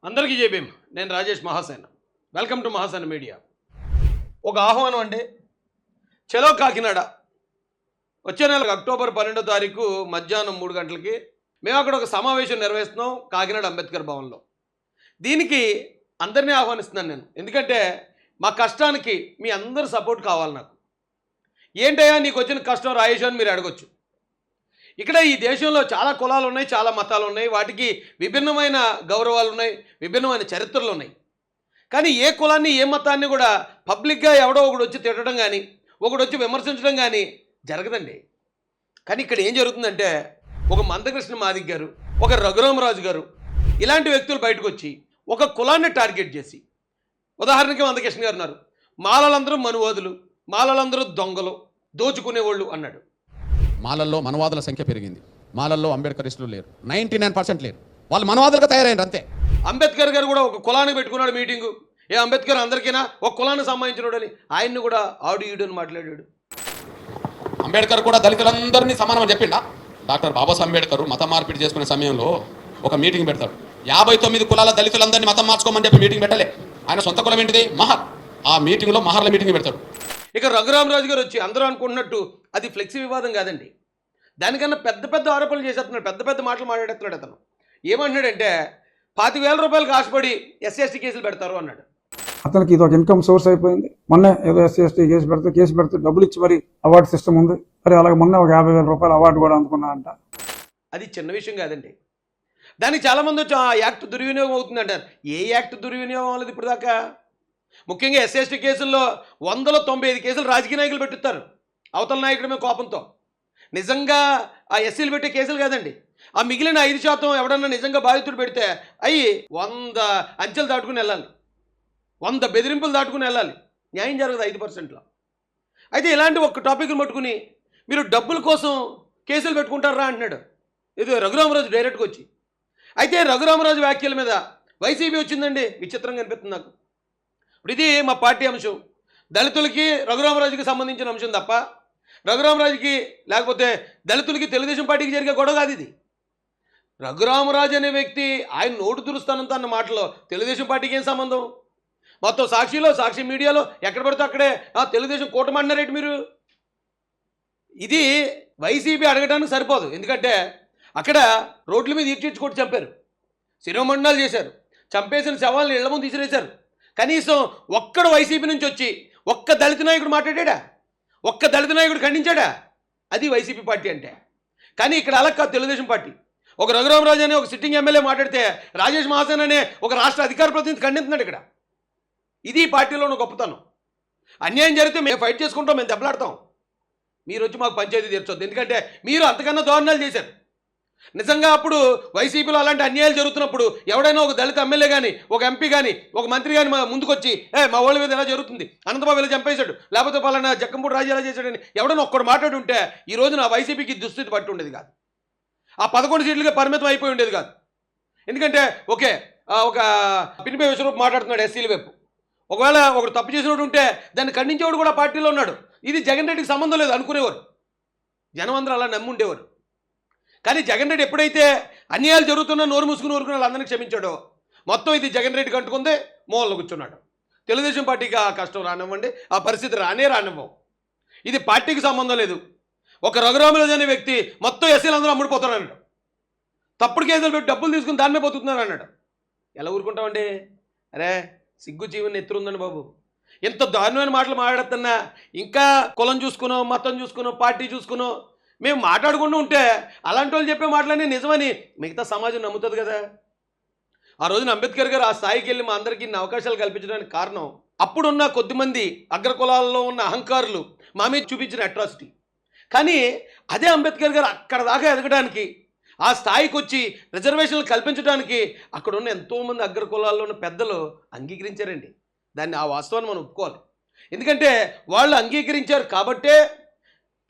అందరికీ జేబీఎం. నేను Rajesh Mahasen. Welcome to Mahasen media. ఒక ఆహ్వానం అండి. చలో కాకినాడ. వచ్చే నెల అక్టోబర్ 12వ తారీఖు మధ్యాహ్నం 3 గంటలకి మేము అక్కడ ఒక సమావేశం నిర్వహిస్తున్నాం కాకినాడ అంబేద్కర్ భవన్లో. దీనికి అందరినీ ఆహ్వానిస్తున్నాను నేను. ఎందుకంటే మా కష్టానికి మీ అందరి సపోర్ట్ కావాలి నాకు. ఏంటయ్యా నీకు వచ్చిన కష్టం రాయేష్ అని మీరు అడగొచ్చు. ఇక్కడ ఈ దేశంలో చాలా కులాలు ఉన్నాయి, చాలా మతాలు ఉన్నాయి, వాటికి విభిన్నమైన గౌరవాలు ఉన్నాయి, విభిన్నమైన చరిత్రలు ఉన్నాయి. కానీ ఏ కులాన్ని ఏ మతాన్ని కూడా పబ్లిక్గా ఎవడో ఒకడు వచ్చి తిట్టడం కానీ ఒకడు వచ్చి విమర్శించడం కానీ జరగదండి. కానీ ఇక్కడ ఏం జరుగుతుందంటే ఒక మందకృష్ణ మాదిక్ గారు, ఒక రఘురామరాజు గారు ఇలాంటి వ్యక్తులు బయటకు వచ్చి ఒక కులాన్ని టార్గెట్ చేసి, ఉదాహరణకి మందకృష్ణ గారు ఉన్నారు, మాలలందరూ మనువాదులు, మాలలందరూ దొంగలు, దోచుకునేవాళ్ళు అన్నాడు. మాలల్లో మనవాదుల సంఖ్య పెరిగింది. మాలల్లో అంబేద్కరిస్టులు లేరు, 99% లేరు. వాళ్ళు మనవాదులుగా తయారైనారు అంతే. అంబేద్కర్ గారు కూడా ఒక కులాన్ని పెట్టుకున్నాడు మీటింగు. ఏ అంబేద్కర్ అందరికీనా ఒక కులానికి సంబంధించినోడని ఆయన్ని కూడా ఆడు ఈడు అని మాట్లాడాడు. అంబేద్కర్ కూడా దళితులందరినీ సమానమని చెప్పిండా? డాక్టర్ బాబాసాహెబ్ అంబేద్కర్ మత మార్పిడి చేసుకునే సమయంలో ఒక మీటింగ్ పెడతాడు. 59 కులాల దళితులందరినీ మతం మార్చుకోమని చెప్పి మీటింగ్ పెట్టలే. ఆయన సొంత కులం ఏంటిది? మహర్. ఆ మీటింగ్లో మహర్ల మీటింగ్ పెడతాడు. ఇక రఘురామరాజు గారు వచ్చి అందరూ అనుకుంటున్నట్టు అది ఫ్లెక్సీ వివాదం కాదండి. దానికన్నా పెద్ద పెద్ద ఆరోపణలు చేసేస్తున్నాడు, పెద్ద పెద్ద మాటలు మాట్లాడేస్తున్నాడు. అతను ఏమంటున్నాడంటే 25,000 రూపాయలకు ఆశపడి SC/ST కేసులు పెడతారు అన్నాడు. అతనికి ఇది ఒక ఇన్కమ్ సోర్స్ అయిపోయింది. మొన్నే ఏదో SC/ST కేసు పెడితే డబ్బులు ఇచ్చి మరి అవార్డు సిస్టమ్ ఉంది. మరి అలాగే మొన్న ఒక 50,000 రూపాయలు అవార్డు కూడా అందుకున్నా అంట. అది చిన్న విషయం కాదండి. దానికి చాలామంది వచ్చి ఆ యాక్ట్ దుర్వినియోగం అవుతుంది అంటారు. ఏ యాక్ట్ దుర్వినియోగం అవ్వలేదు ఇప్పుడు దాకా. ముఖ్యంగా SC/ST కేసుల్లో 195 కేసులు రాజకీయ నాయకులు పెట్టుతారు అవతల నాయకుడి మీద కోపంతో. నిజంగా ఆ ఎస్సీలు పెట్టే కేసులు కాదండి. ఆ మిగిలిన 5% ఎవడన్నా నిజంగా బాధితుడు పెడితే అవి 100 అంచెలు దాటుకుని వెళ్ళాలి, 100 బెదిరింపులు దాటుకుని వెళ్ళాలి. న్యాయం జరగదు 5%లో. అయితే ఇలాంటి ఒక టాపిక్ని పట్టుకుని మీరు డబ్బుల కోసం కేసులు పెట్టుకుంటారా అంటున్నాడు ఇది రఘురామరాజు డైరెక్ట్గా వచ్చి. అయితే రఘురామరాజు వ్యాఖ్యల మీద వైసీపీ వచ్చిందండి. విచిత్రంగా అనిపిస్తుంది నాకు. ఇప్పుడు ఇది మా పార్టీ అంశం, దళితులకి రఘురామరాజుకి సంబంధించిన అంశం తప్ప రఘురామరాజుకి లేకపోతే దళితులకి తెలుగుదేశం పార్టీకి జరిగే గొడవ కాదు ఇది. రఘురామరాజు అనే వ్యక్తి ఆయన నోటు దురుస్తానంత అన్న మాటలో తెలుగుదేశం పార్టీకి ఏం సంబంధం? మొత్తం సాక్షి మీడియాలో ఎక్కడ పడితే అక్కడే తెలుగుదేశం కూటమి అంటున్నారేంటి మీరు? ఇది వైసీపీ అడగడానికి సరిపోదు. ఎందుకంటే అక్కడ రోడ్ల మీద ఈడ్చిచ్చుకొట్టి చంపారు, శిరోమండనాలు చేశారు, చంపేసిన శవాలను ఇళ్ల ముందు తీసిరేశారు. కనీసం ఒక్కడు వైసీపీ నుంచి వచ్చి ఒక్క దళిత నాయకుడు మాట్లాడా? ఒక్క దళిత నాయకుడు ఖండించాడా? అది వైసీపీ పార్టీ అంటే. కానీ ఇక్కడ అలా కాదు తెలుగుదేశం పార్టీ. ఒక రఘురామరాజు అనే ఒక సిట్టింగ్ ఎమ్మెల్యే మాట్లాడితే రాజేష్ మహాసేన్ అనే ఒక రాష్ట్ర అధికార ప్రతినిధి ఖండిస్తున్నాడు ఇక్కడ. ఇది పార్టీలోని గొప్పతనం. అన్యాయం జరిగితే మేము ఫైట్ చేసుకుంటాం, మేము దెబ్బలాడతాం. మీరు వచ్చి మాకు పంచాయతీ తీర్చొద్దు. ఎందుకంటే మీరు అంతకన్నా దారుణాలు చేశారు. నిజంగా అప్పుడు వైసీపీలో అలాంటి అన్యాయాలు జరుగుతున్నప్పుడు ఎవడైనా ఒక దళిత ఎమ్మెల్యే కానీ ఒక ఎంపీ కానీ ఒక మంత్రి కానీ ముందుకొచ్చి మా వాళ్ళ మీద ఎలా జరుగుతుంది, అనంతబాబు ఇలా చంపేశాడు, లేకపోతే పలానా జక్కంపూడి రాజు ఎలా చేశాడని ఎవడైనా ఒక్కడు మాట్లాడుంటే ఈ రోజున వైసీపీకి దుస్థితి పట్టి ఉండేది కాదు. ఆ 11 సీట్లుగా పరిమితం అయిపోయి ఉండేది కాదు. ఎందుకంటే ఒక పినిపే విశ్వరూప్ మాట్లాడుతున్నాడు ఎస్సీల వైపు. ఒకవేళ ఒకడు తప్పు చేసినోడు ఉంటే దాన్ని ఖండించేవాడు కూడా పార్టీలో ఉన్నాడు. ఇది జగన్ రెడ్డికి సంబంధం లేదు అనుకునేవారు, జనం అందరూ అలా నమ్మి ఉండేవారు. కానీ జగన్ రెడ్డి ఎప్పుడైతే అన్యాయాలు జరుగుతున్నా నోరు మూసుకుని ఊరుకున్న వాళ్ళందరినీ క్షమించాడో మొత్తం ఇది జగన్ రెడ్డికి అంటుకుందే మూలలో కూర్చున్నాడు. తెలుగుదేశం పార్టీకి ఆ కష్టం రానివ్వండి, ఆ పరిస్థితి రానివ్వం. ఇది పార్టీకి సంబంధం లేదు. ఒక రఘురామరాజు అనే వ్యక్తి మొత్తం ఎస్సీలు అందరూ అమ్ముడిపోతారు అన్నాడు. తప్పుడు కేసులు పెట్టి డబ్బులు తీసుకుని దాని మీద బతుకుతున్నారు అన్నాడు. ఎలా ఊరుకుంటామండి? అరే సిగ్గు జీవన ఎత్తురుందండి బాబు. ఎంత దారుణమైన మాటలు మాట్లాడుతున్నా ఇంకా కులం చూసుకునో మతం చూసుకునో పార్టీ చూసుకునో మేము మాట్లాడుకుంటూ ఉంటే అలాంటి వాళ్ళు చెప్పే మాటలన్నీ నిజమని మిగతా సమాజం నమ్ముతుంది కదా. ఆ రోజున అంబేద్కర్ గారు ఆ స్థాయికి వెళ్ళి మా అందరికీ ఇన్ని అవకాశాలు కల్పించడానికి కారణం అప్పుడున్న కొద్దిమంది అగ్రకులాల్లో ఉన్న అహంకారులు మా మీద చూపించిన అట్రాసిటీ. కానీ అదే అంబేద్కర్ గారు అక్కడ దాకా ఎదగడానికి, ఆ స్థాయికి వచ్చి రిజర్వేషన్లు కల్పించడానికి అక్కడ ఉన్న ఎంతోమంది అగ్రకులాల్లో ఉన్న పెద్దలు అంగీకరించారండి. దాన్ని ఆ వాస్తవాన్ని మనం ఒప్పుకోవాలి. ఎందుకంటే వాళ్ళు అంగీకరించారు కాబట్టే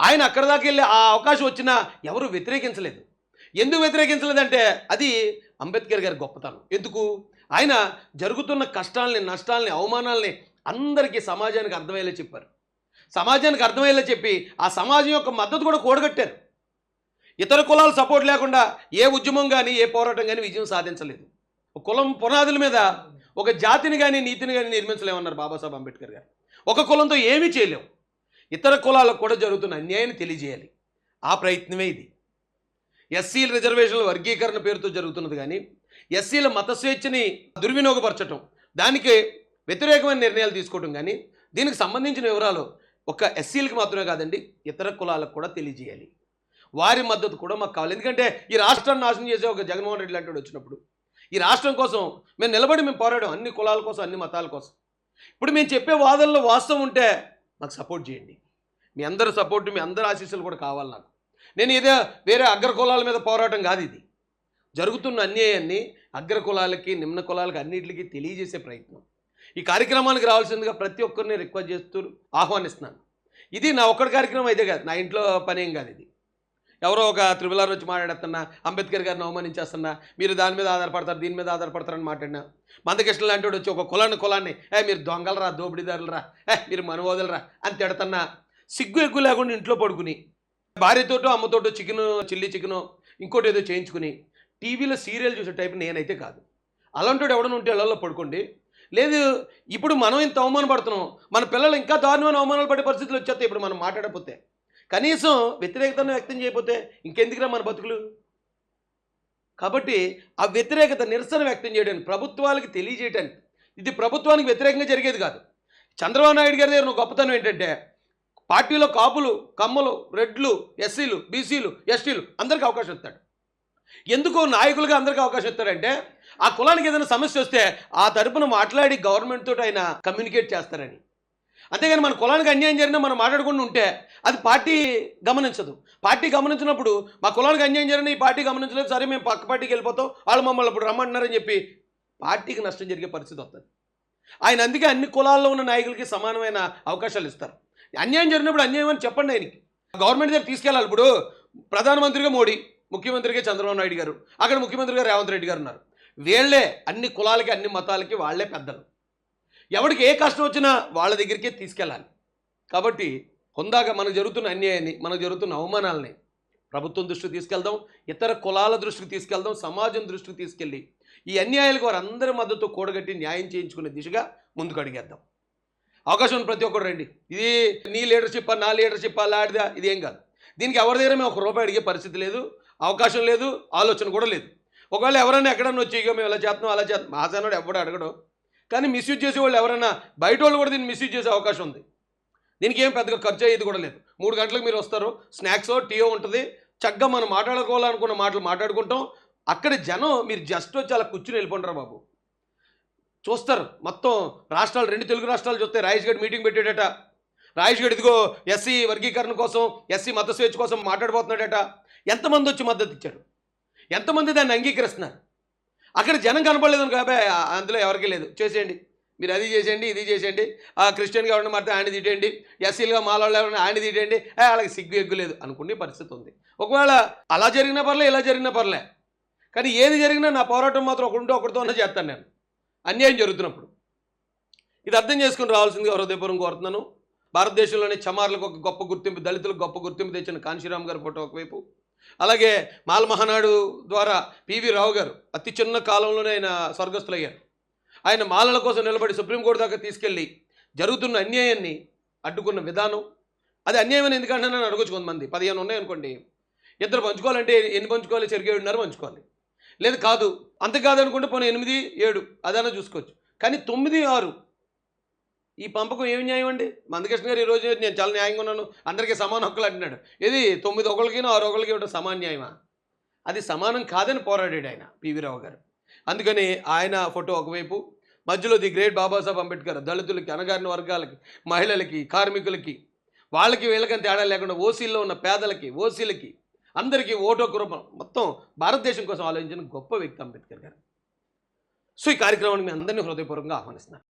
ఆయన అక్కడ దాకా వెళ్ళి ఆ అవకాశం వచ్చినా ఎవరు వ్యతిరేకించలేదు. ఎందుకు వ్యతిరేకించలేదంటే అది అంబేద్కర్ గారి గొప్పతనం. ఎందుకు? ఆయన జరుగుతున్న కష్టాలని, నష్టాలని, అవమానాలని అందరికీ సమాజానికి అర్థమయ్యేలా చెప్పారు. సమాజానికి అర్థమయ్యేలా చెప్పి ఆ సమాజం యొక్క మద్దతు కూడా కూడగట్టారు. ఇతర కులాల సపోర్ట్ లేకుండా ఏ ఉద్యమం కానీ ఏ పోరాటం కానీ విజయం సాధించలేదు. ఒక కులం పునాదుల మీద ఒక జాతిని కానీ నీతిని కానీ నిర్మించలేమన్నారు బాబాసాహెబ్ అంబేద్కర్ గారు. ఒక కులంతో ఏమీ చేయలేము. ఇతర కులాలకు కూడా జరుగుతున్న అన్యాయాన్ని తెలియజేయాలి. ఆ ప్రయత్నమే ఇది. ఎస్సీల రిజర్వేషన్ల వర్గీకరణ పేరుతో జరుగుతున్నది కానీ ఎస్సీల మత స్వేచ్ఛని దుర్వినియోగపరచడం, దానికి వ్యతిరేకమైన నిర్ణయాలు తీసుకోవడం కానీ దీనికి సంబంధించిన వివరాలు ఒక ఎస్సీలకు మాత్రమే కాదండి, ఇతర కులాలకు కూడా తెలియజేయాలి. వారి మద్దతు కూడా మాకు కావాలి. ఎందుకంటే ఈ రాష్ట్రాన్ని నాశనం చేసే ఒక జగన్మోహన్ రెడ్డి లాంటి వాడు వచ్చినప్పుడు ఈ రాష్ట్రం కోసం మేము పోరాడాం, అన్ని కులాల కోసం, అన్ని మతాల కోసం. ఇప్పుడు మేము చెప్పే వాదనలో వాస్తవం ఉంటే మాకు సపోర్ట్ చేయండి. మీ అందరి సపోర్ట్, మీ అందరి ఆశీస్సులు కూడా కావాలి నాకు. నేను ఇదే వేరే అగ్ర కులాల మీద పోరాటం కాదు, ఇది జరుగుతున్న అన్యాయాన్ని అగ్ర కులాలకి, నిమ్న కులాలకి అన్నింటికి తెలియజేసే ప్రయత్నం. ఈ కార్యక్రమానికి రావాల్సిందిగా ప్రతి ఒక్కరిని రిక్వెస్ట్ చేస్తూ ఆహ్వానిస్తున్నాను. ఇది నా ఒక్కడి కార్యక్రమం అయితే కాదు, నా ఇంట్లో పని ఏం కాదు. ఇది ఎవరో ఒక త్రిబులార్ వచ్చి మాట్లాడుతున్నా, అంబేద్కర్ గారిని అవమానించేస్తున్నా, మీరు దాని మీద ఆధారపడతారు, దీని మీద ఆధారపడతారని మాట్లాడినా, మందకృష్ణ లాంటి వాడు వచ్చి ఒక కులాన్ని మీరు దొంగలరా, దోపిడీదారులరా, మీరు మనవోదలరా అని తిడతన్నా, సిగ్గు ఎగ్గు లేకుండా ఇంట్లో పడుకుని భార్యతోటో అమ్మతోటో చిల్లీ చికెను ఇంకోటి ఏదో చేయించుకుని టీవీలో సీరియల్ చూసే టైప్ నేనైతే కాదు. అలాంటి ఎవడన్నా ఉంటే ఇళ్లలో పడుకోండి. లేదు, ఇప్పుడు మనం ఇంత అవమానం పడుతున్నాం, మన పిల్లలు ఇంకా దారుణమైన అవమానాలు పడే పరిస్థితులు వచ్చేస్తాయి. ఇప్పుడు మనం మాట్లాడకపోతే, కనీసం వ్యతిరేకతను వ్యక్తం చేయకపోతే ఇంకెందుకురా మన బతుకులు. కాబట్టి ఆ వ్యతిరేకత, నిరసన వ్యక్తం చేయడానికి, ప్రభుత్వాలకి తెలియజేయడానికి, ఇది ప్రభుత్వానికి వ్యతిరేకంగా జరిగేది కాదు. చంద్రబాబు నాయుడు గారి దగ్గర గొప్పతనం ఏంటంటే పార్టీలో కాపులు, కమ్మలు, రెడ్లు, ఎస్సీలు, బీసీలు, ఎస్టీలు అందరికీ అవకాశం ఇస్తాడు. ఎందుకు నాయకులుగా అందరికీ అవకాశం ఇస్తారంటే ఆ కులానికి ఏదైనా సమస్య వస్తే ఆ తరపున మాట్లాడి గవర్నమెంట్ తోటి ఆయన కమ్యూనికేట్ చేస్తారని. అంతేగాని మన కులానికి అన్యాయం జరిగినా మనం మాట్లాడుకుంటూ ఉంటే అది పార్టీ గమనించదు. పార్టీ గమనించినప్పుడు మా కులానికి అన్యాయం జరిగినా ఈ పార్టీ గమనించలేదు, సరే మేము పక్క పార్టీకి వెళ్ళిపోతాం, వాళ్ళు మమ్మల్ని ఇప్పుడు రమ్మంటున్నారని చెప్పి పార్టీకి నష్టం జరిగే పరిస్థితి వస్తుంది. ఆయన అందుకే అన్ని కులాల్లో ఉన్న నాయకులకి సమానమైన అవకాశాలు ఇస్తారు. అన్యాయం జరిగినప్పుడు అన్యాయం అని చెప్పండి ఆయనకి. గవర్నమెంట్ దగ్గర తీసుకెళ్ళాలి. ఇప్పుడు ప్రధానమంత్రిగా మోడీ, ముఖ్యమంత్రిగా చంద్రబాబు నాయుడు గారు, అక్కడ ముఖ్యమంత్రిగా రేవంత్ రెడ్డి గారు ఉన్నారు. వీళ్ళే అన్ని కులాలకి, అన్ని మతాలకి వాళ్ళే పెద్దలు. ఎవరికి ఏ కష్టం వచ్చినా వాళ్ళ దగ్గరికే తీసుకెళ్ళాలి. కాబట్టి హుందాగా మనకు జరుగుతున్న అన్యాయాన్ని, మనకు జరుగుతున్న అవమానాలని ప్రభుత్వం దృష్టికి తీసుకెళ్దాం, ఇతర కులాల దృష్టికి తీసుకెళ్దాం, సమాజం దృష్టికి తీసుకెళ్ళి ఈ అన్యాయాలకు వారందరి మద్దతు కూడగట్టి న్యాయం చేయించుకునే దిశగా ముందుకు అడిగేద్దాం. అవకాశం ఉంది ప్రతి ఒక్కరు రండి. ఇది నీ లీడర్షిప్, నా లీడర్షిప్, అలాంటిదా, ఇదేం కాదు. దీనికి ఎవరి దగ్గర మేము ₹1 అడిగే పరిస్థితి లేదు, అవకాశం లేదు, ఆలోచన కూడా లేదు. ఒకవేళ ఎవరైనా ఎక్కడన్నా వచ్చి ఇక మేము ఇలా చేస్తున్నాం, అలా చేస్తున్నాం, మహాజనుడు ఎవడు అడగడు. కానీ మిస్యూజ్ చేసే వాళ్ళు ఎవరైనా బయట వాళ్ళు కూడా దీన్ని మిస్యూజ్ చేసే అవకాశం ఉంది. దీనికి ఏం పెద్దగా ఖర్చు అయ్యేది కూడా లేదు. 3 గంటలకు మీరు వస్తారు, స్నాక్సో టీయో ఉంటుంది, చక్కగా మనం మాట్లాడుకోవాలనుకున్న మాటలు మాట్లాడుకుంటాం. అక్కడ జనం మీరు జస్ట్ వచ్చి అలా కూర్చుని వెళ్ళిపోంటారా బాబు. చూస్తారు మొత్తం రాష్ట్రాలు, 2 తెలుగు రాష్ట్రాలు చూస్తే రాజేష్ గడ్ మీటింగ్ పెట్టాడట. రాజేష్ గడ్ ఇదిగో ఎస్సీ వర్గీకరణ కోసం, ఎస్సీ మత స్వేచ్ఛ కోసం మాట్లాడబోతున్నాడట. ఎంతమంది వచ్చి మద్దతు ఇచ్చారు, ఎంతమంది దాన్ని అంగీకరిస్తున్నారు. అక్కడ జనం కనపడలేదు కాబట్టి అందులో ఎవరికి లేదు, చేసేయండి మీరు, అది చేసేయండి, ఇది చేసేయండి, క్రిస్టియన్గా ఎవరైనా మారితే ఆయన తీటేయండి, ఎస్సీలుగా మాలవాళ్ళు ఎవరైనా ఆయన తీటేయండి, వాళ్ళకి సిగ్గు ఎగ్గు లేదు అనుకునే పరిస్థితి ఉంది. ఒకవేళ అలా జరిగినా పర్లే, ఇలా జరిగినా పర్లే, కానీ ఏది జరిగినా నా పోరాటం మాత్రం ఒకరితోనే చేస్తాను నేను, అన్యాయం జరుగుతున్నప్పుడు. ఇది అర్థం చేసుకుని రావాల్సిందిగా హృదయపూర్వకంగా కోరుతున్నాను. భారతదేశంలోని చమార్లకు ఒక గొప్ప గుర్తింపు, దళితులకు గొప్ప గుర్తింపు తెచ్చిన కాంశీరామ్ గారి ఫోటో ఒకవైపు, అలాగే మాల మహానాడు ద్వారా పివి రావు గారు అతి చిన్న కాలంలోనే ఆయన స్వర్గస్థులయ్యారు. ఆయన మాలల కోసం నిలబడి సుప్రీంకోర్టు దాకా తీసుకెళ్ళి జరుగుతున్న అన్యాయాన్ని అడ్డుకున్న విధానం, అది అన్యాయం అని ఎందుకంటే నన్ను అడగొచ్చు కొంతమంది. 15 ఉన్నాయనుకోండి, ఇద్దరు పంచుకోవాలంటే ఎన్ని పంచుకోవాలి? సరిగ్గా 7.5 పంచుకోవాలి. లేదు కాదు, అంత కాదనుకుంటే పోనీ 8, 7 అదైనా చూసుకోవచ్చు. కానీ 9, 6 ఈ పంపకం ఏమి న్యాయం అండి? మందకృష్ణ గారు ఈరోజు నేను చాలా న్యాయంగా ఉన్నాను, అందరికీ సమాన హక్కులు అంటున్నాడు. ఇది 9 ఒకరికి 6 ఒకరికి ఇవ్వడం సమాన న్యాయమా? అది సమానం కాదని పోరాడాడు ఆయన పివి రావు గారు. అందుకని ఆయన ఫోటో ఒకవైపు, మధ్యలో ది గ్రేట్ బాబాసాహెబ్ అంబేద్కర్ దళితులకి, అణగారిన వర్గాలకి, మహిళలకి, కార్మికులకి, వాళ్ళకి వీళ్ళకని తేడా లేకుండా ఓసీల్లో ఉన్న పేదలకి, ఓసీలకి అందరికీ ఓటు హక్కు మొత్తం భారతదేశం కోసం ఆలోచించిన గొప్ప వ్యక్తి అంబేద్కర్ గారు. సో ఈ కార్యక్రమాన్ని మీ అందరినీ హృదయపూర్వకంగా ఆహ్వానిస్తున్నాను.